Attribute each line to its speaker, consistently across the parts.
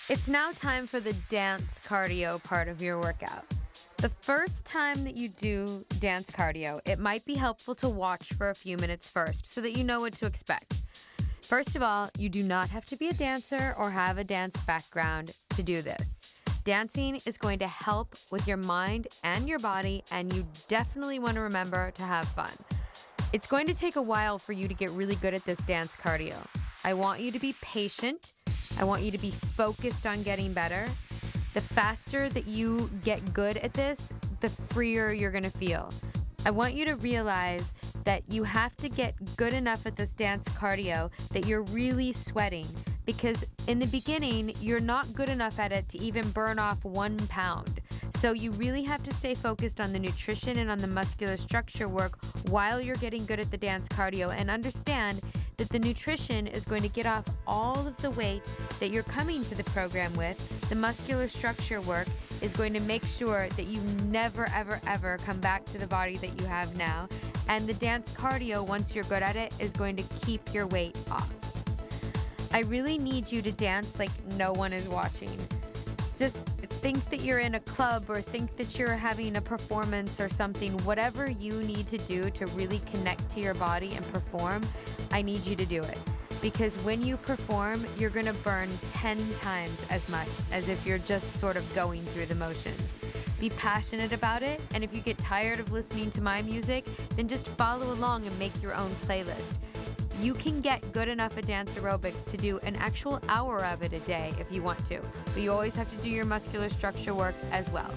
Speaker 1: It's now time for the dance cardio part of your workout. The first time that you do dance cardio, it might be helpful to watch for a few minutes first so that you know what to expect. First of all, you do not have to be a dancer or have a dance background to do this. Dancing is going to help with your mind and your body, and you definitely want to remember to have fun. It's going to take a while for you to get really good at this dance cardio. I want you to be patient. I want you to be focused on getting better. The faster that you get good at this, the freer you're going to feel. I want you to realize that you have to get good enough at this dance cardio that you're really sweating, because in the beginning, you're not good enough at it to even burn off 1 pound. So you really have to stay focused on the nutrition and on the muscular structure work while you're getting good at the dance cardio, and understand that the nutrition is going to get off all of the weight that you're coming to the program with. The muscular structure work is going to make sure that you never, ever, ever come back to the body that you have now. And the dance cardio, once you're good at it, is going to keep your weight off. I really need you to dance like no one is watching. Just think that you're in a club, or think that you're having a performance or something. Whatever you need to do to really connect to your body and perform, I need you to do it. Because when you perform, you're gonna burn 10 times as much as if you're just sort of going through the motions. Be passionate about it, and if you get tired of listening to my music, then just follow along and make your own playlist. You can get good enough at dance aerobics to do an actual hour of it a day if you want to, but you always have to do your muscular structure work as well.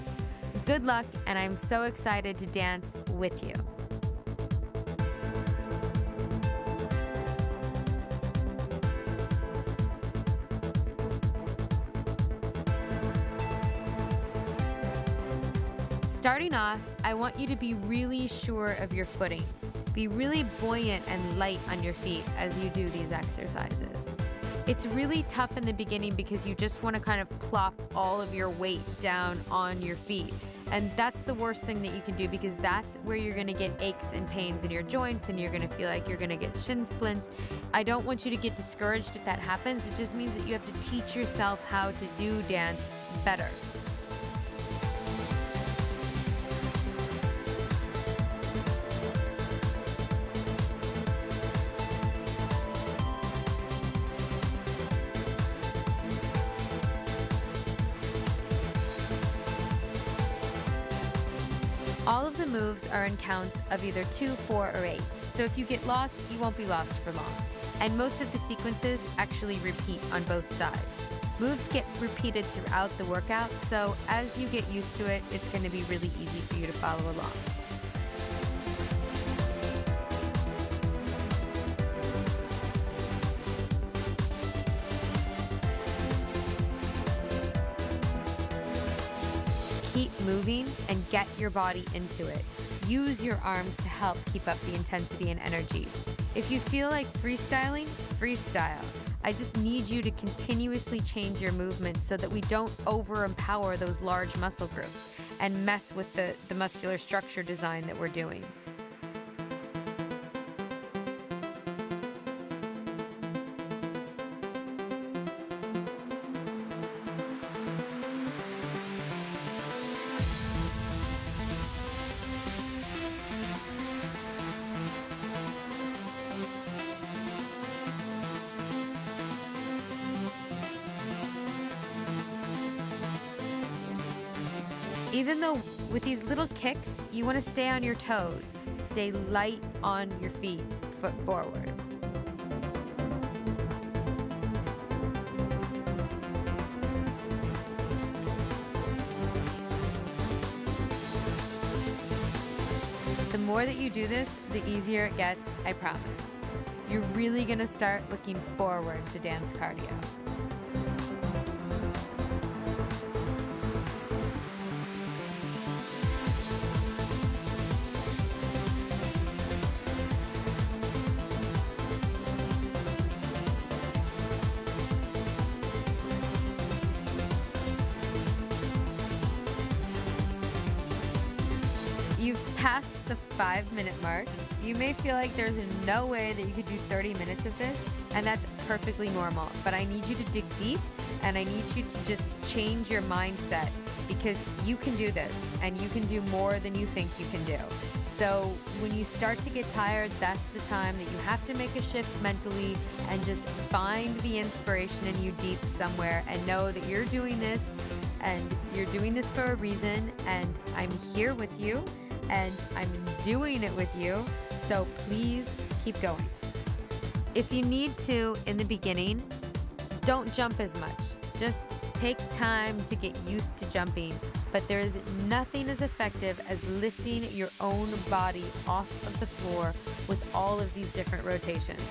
Speaker 1: Good luck, and I'm so excited to dance with you. Starting off, I want you to be really sure of your footing. Be really buoyant and light on your feet as you do these exercises. It's really tough in the beginning because you just want to kind of plop all of your weight down on your feet. And that's the worst thing that you can do, because that's where you're going to get aches and pains in your joints, and you're going to feel like you're going to get shin splints. I don't want you to get discouraged if that happens. It just means that you have to teach yourself how to do dance better. All of the moves are in counts of either 2, 4, or 8. So if you get lost, you won't be lost for long. And most of the sequences actually repeat on both sides. Moves get repeated throughout the workout, so as you get used to it, it's going to be really easy for you to follow along. Keep moving and get your body into it. Use your arms to help keep up the intensity and energy. If you feel like freestyling, freestyle. I just need you to continuously change your movements so that we don't over-empower those large muscle groups and mess with the muscular structure design that we're doing. Even though with these little kicks, you want to stay on your toes. Stay light on your feet, foot forward. The more that you do this, the easier it gets, I promise. You're really going to start looking forward to dance cardio. You've passed the 5-minute mark. You may feel like there's no way that you could do 30 minutes of this, and that's perfectly normal. But I need you to dig deep, and I need you to just change your mindset, because you can do this, and you can do more than you think you can do. So when you start to get tired, that's the time that you have to make a shift mentally and just find the inspiration in you deep somewhere and know that you're doing this, and you're doing this for a reason, and I'm here with you, and I'm doing it with you. So please keep going. If you need to in the beginning, don't jump as much. Just take time to get used to jumping, but there is nothing as effective as lifting your own body off of the floor with all of these different rotations.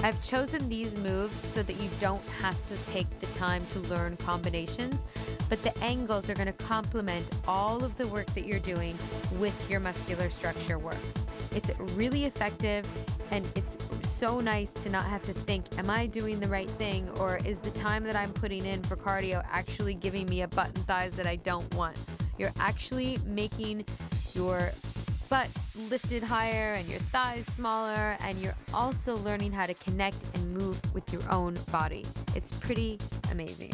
Speaker 1: I've chosen these moves so that you don't have to take the time to learn combinations, but the angles are going to complement all of the work that you're doing with your muscular structure work. It's really effective, and it's so nice to not have to think, am I doing the right thing, or is the time that I'm putting in for cardio actually giving me a butt and thighs that I don't want? You're actually making your butt lifted higher and your thighs smaller, and you're also learning how to connect and move with your own body. It's pretty amazing.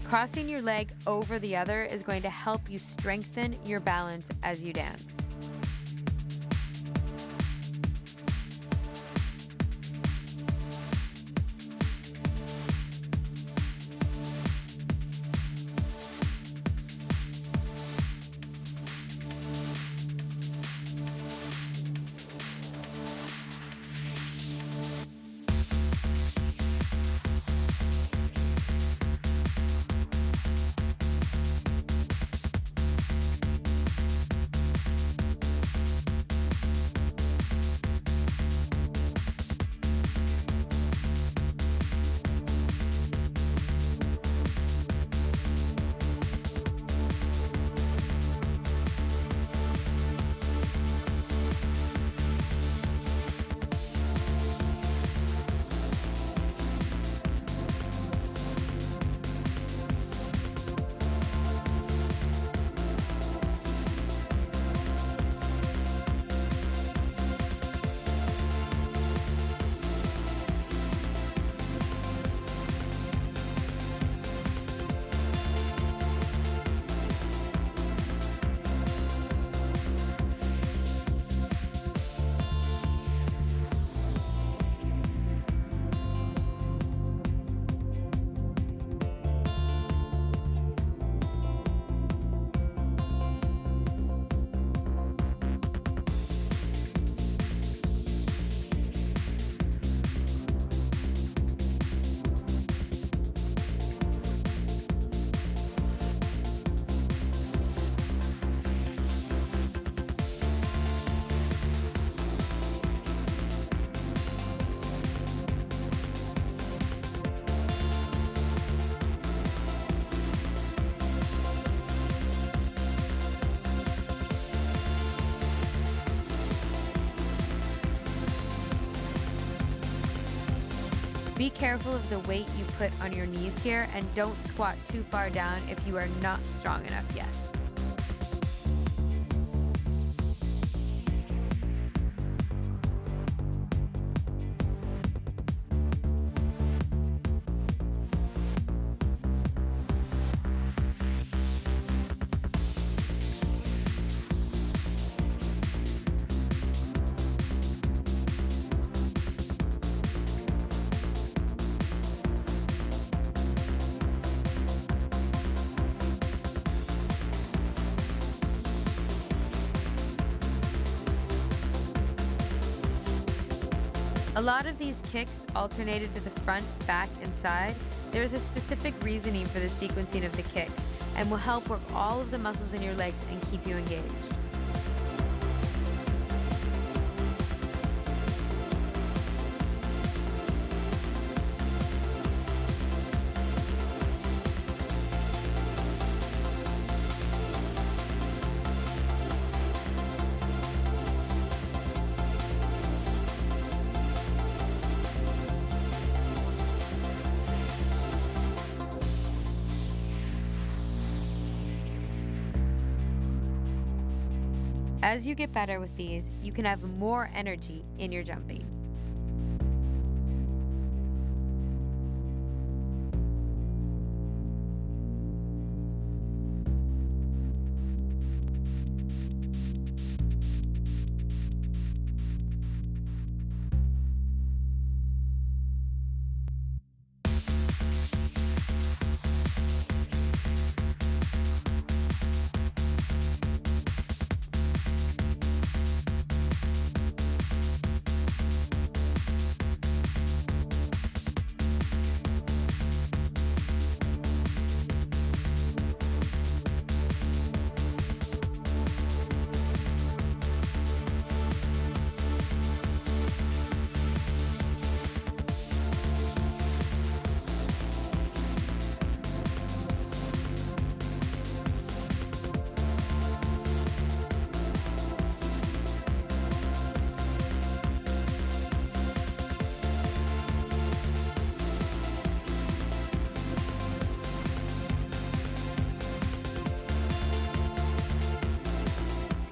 Speaker 1: Crossing your leg over the other is going to help you strengthen your balance as you dance. Be careful of the weight you put on your knees here, and don't squat too far down if you are not strong enough yet. A lot of these kicks alternated to the front, back, and side. There is a specific reasoning for the sequencing of the kicks, and will help work all of the muscles in your legs and keep you engaged. As you get better with these, you can have more energy in your jumping.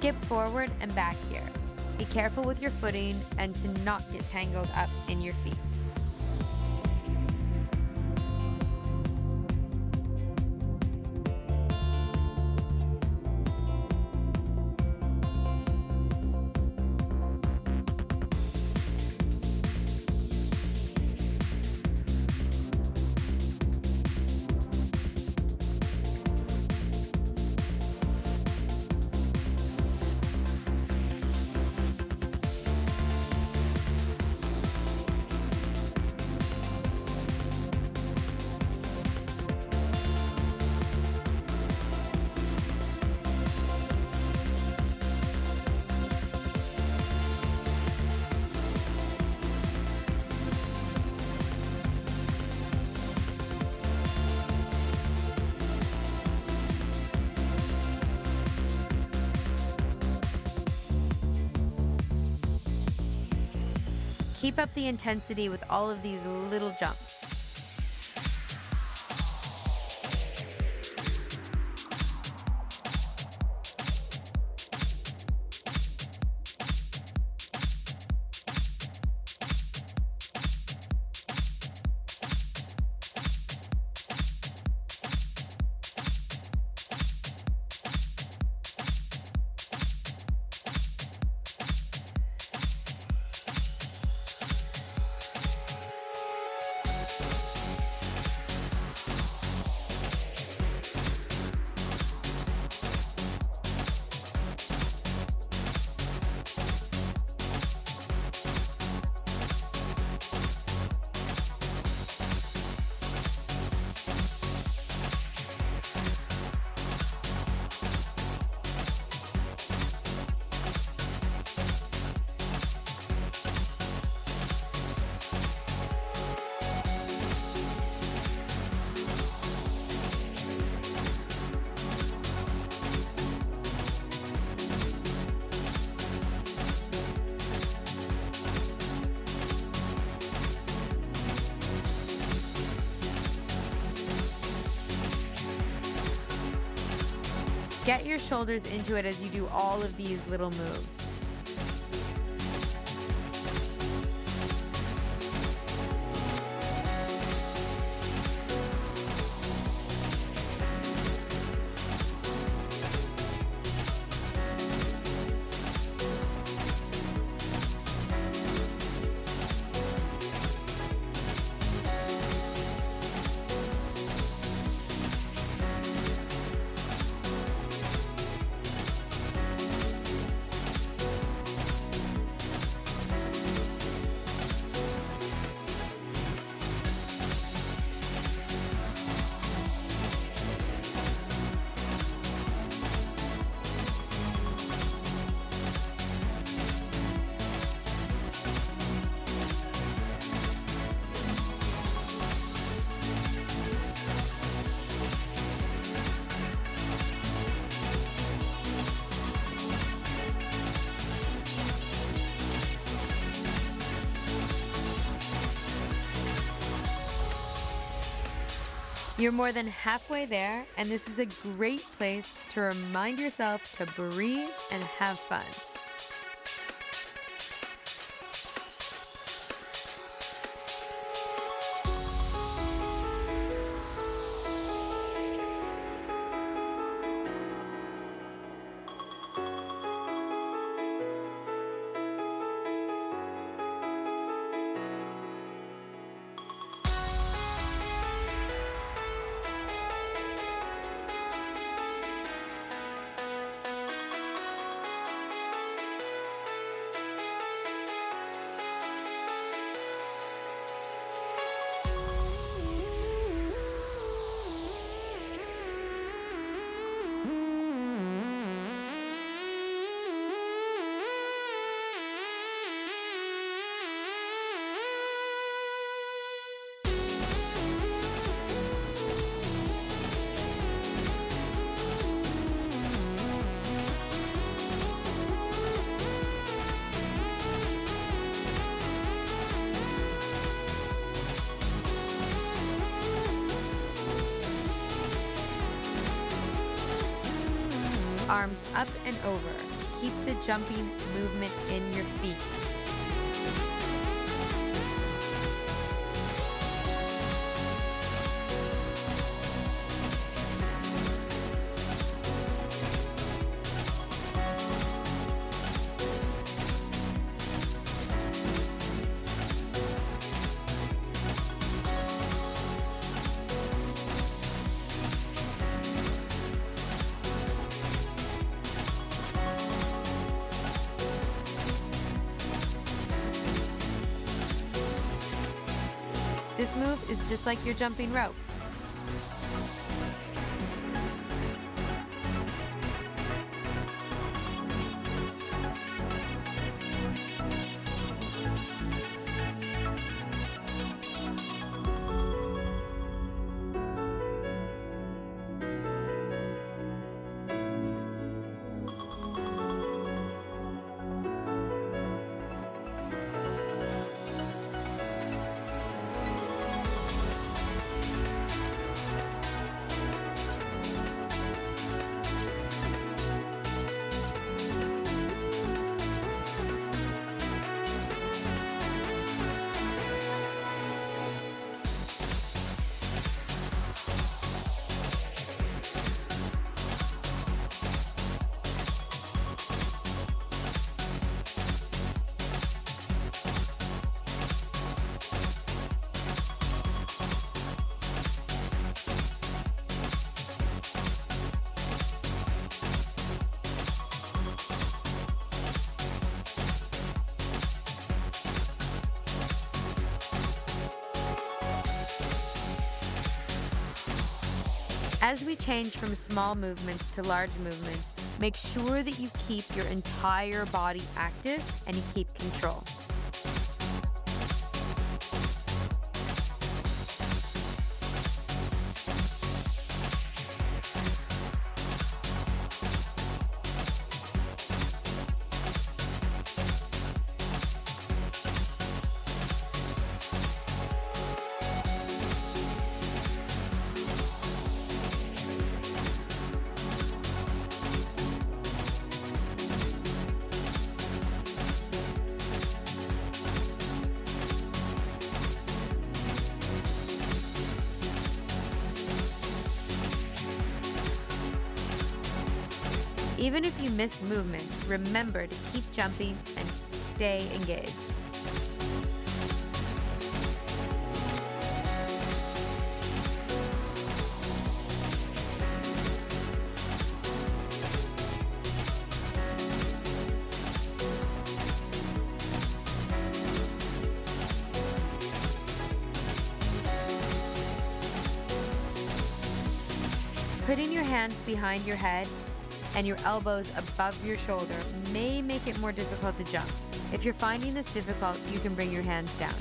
Speaker 1: Skip forward and back here. Be careful with your footing and to not get tangled up in your feet. Keep up the intensity with all of these little jumps. Get your shoulders into it as you do all of these little moves. You're more than halfway there, and this is a great place to remind yourself to breathe and have fun. Arms up and over. Keep the jumping movement in your feet. This move is just like your jumping rope. As we change from small movements to large movements, make sure that you keep your entire body active and you keep control. Even if you miss movement, remember to keep jumping and stay engaged. Putting your hands behind your head and your elbows above your shoulder may make it more difficult to jump. If you're finding this difficult, you can bring your hands down.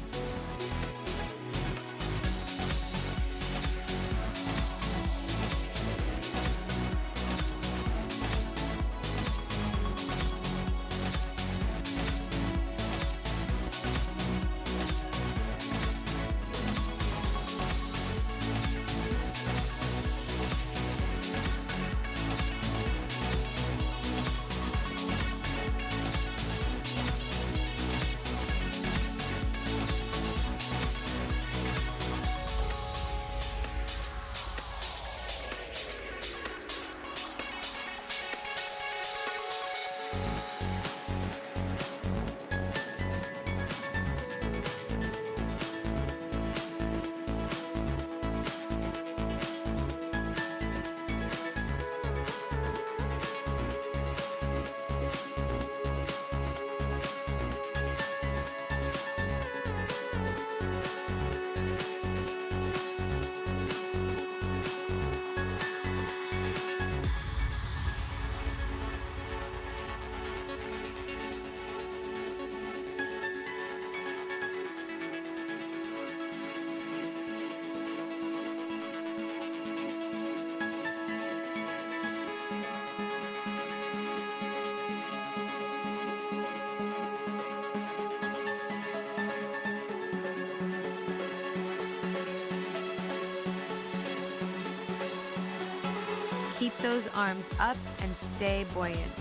Speaker 1: Keep those arms up and stay buoyant.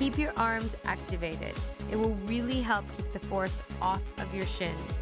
Speaker 1: Keep your arms activated. It will really help keep the force off of your shins.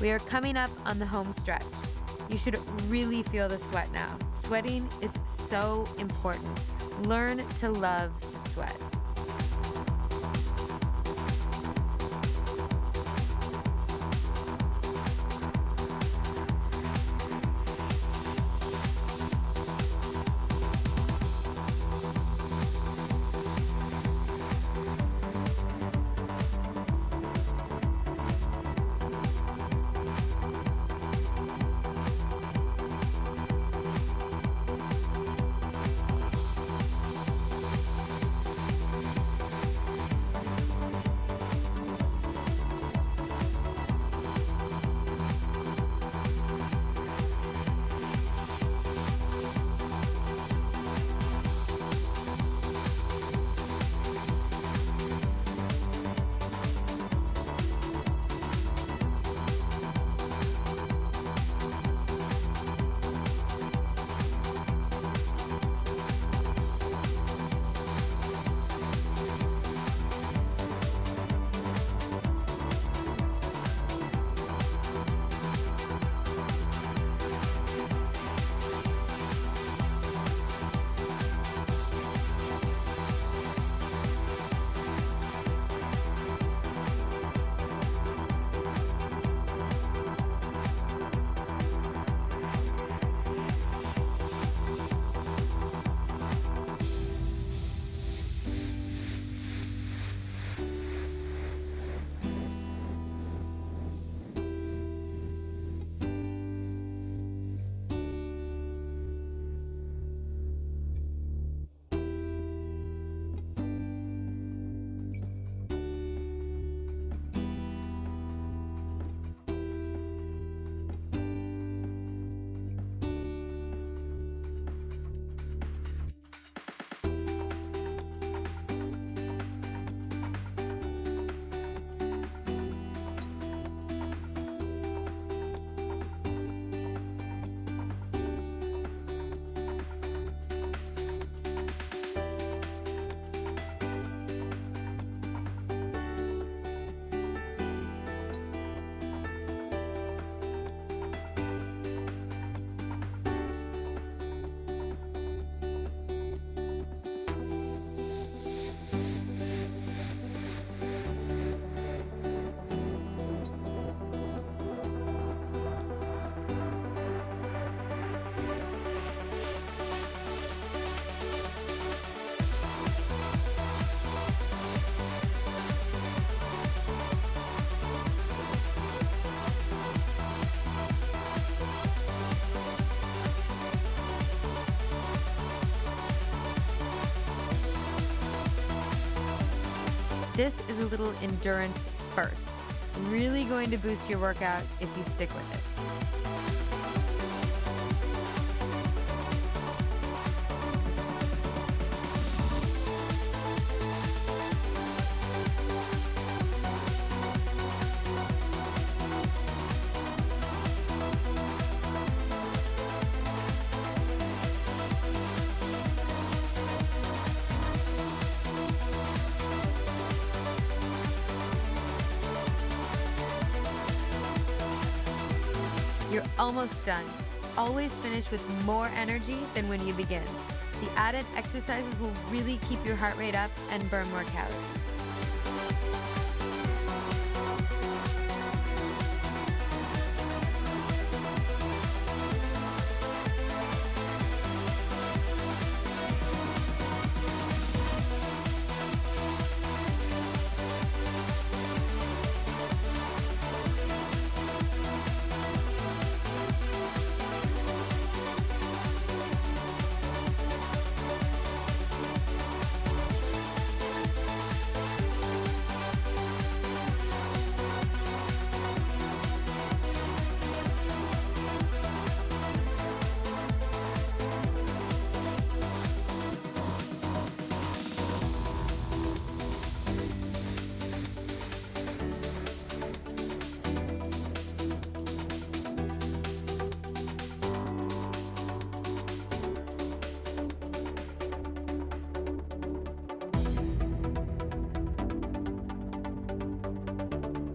Speaker 1: We are coming up on the home stretch. You should really feel the sweat now. Sweating is so important. Learn to love to sweat. This is a little endurance first. Really going to boost your workout if you stick with it. You're almost done. Always finish with more energy than when you begin. The added exercises will really keep your heart rate up and burn more calories.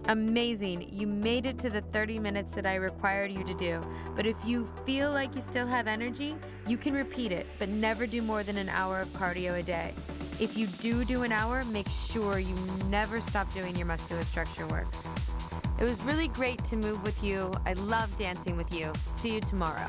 Speaker 1: Amazing, you made it to the 30 minutes that I required you to do. But if you feel like you still have energy, you can repeat it, but never do more than an hour of cardio a day. If you do an hour, make sure you never stop doing your muscular structure work. It was really great to move with you. I love dancing with you. See you tomorrow.